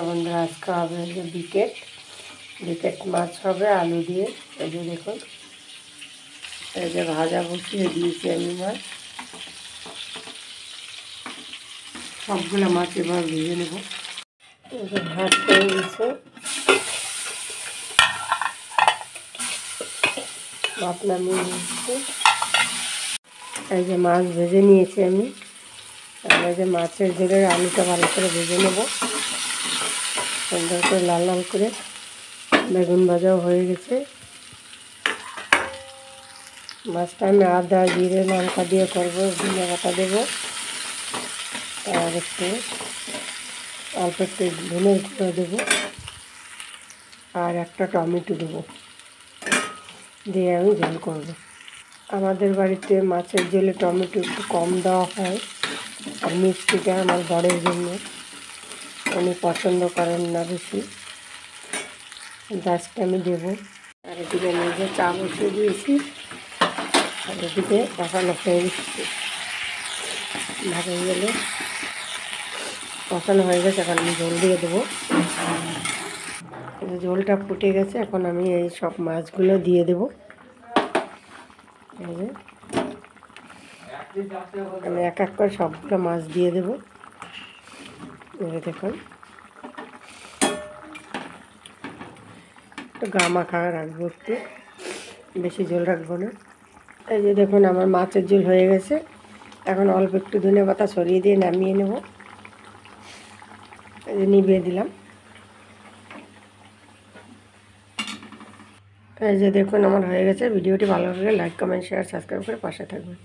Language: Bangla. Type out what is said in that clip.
বন্ধুরা আজকে হবে যে বিকেট মাছ হবে আলু দিয়ে। এই যে দেখুন, এই যে ভাজা বসিয়ে দিয়েছি আমি মাছ, সবগুলো মাছ এবার ভেজে নেব। এই যে ভাত হয়ে গেছে, ভাত নামিয়ে নিয়েছি। এই যে মাছ ভেজে নিয়েছি আমি, আর এই যে মাছের ঝোলের আলুটা ভালো করে ভেজে নেব, সুন্দর করে লাল লাল করে। বেগুন ভাজাও হয়ে গেছে। মাছটা আমি আদা জিরে লঙ্কা দিয়ে করবো, ধনিয়া পাতা দেবো, আর একটু অল্প একটু ধনের গুঁড়ো দেবো, আর একটা টমেটো দেবো, দিয়ে আমি ঝোল করবো। আমাদের বাড়িতে মাছের ঝোলে টমেটো একটু কম দেওয়া হয়, আর মিষ্টিটা আমার বড়ের জন্য, উনি পছন্দ করেন না বেশি, গাছটা আমি দেবো। আর এদিকে আমি যে চা বসিয়ে দিয়েছি, আর এদিকে কষানো হয়ে গেছে, ভালো হয়ে গেলে কষানো হয়ে গেছে। এখন আমি ঝোল দিয়ে দেবো। ঝোলটা ফুটে গেছে, এখন আমি এই সব মাছগুলো দিয়ে দেবো। এই যে আমি এক এক করে সবগুলো মাছ দিয়ে দেবো। এই দেখুন, একটু গা মাখা রাখবো, একটু বেশি ঝোল রাখবো না। এই যে দেখুন, আমার মাছের ঝোল হয়ে গেছে। এখন অল্প একটু ধনে পাতা ছড়িয়ে দিয়ে নামিয়ে নেব। এই যে নিভিয়ে দিলাম। এই যে দেখুন, আমার হয়ে গেছে। ভিডিওটি ভালো লাগলে লাইক কমেন্ট শেয়ার সাবস্ক্রাইব করে পাশে থাকবেন।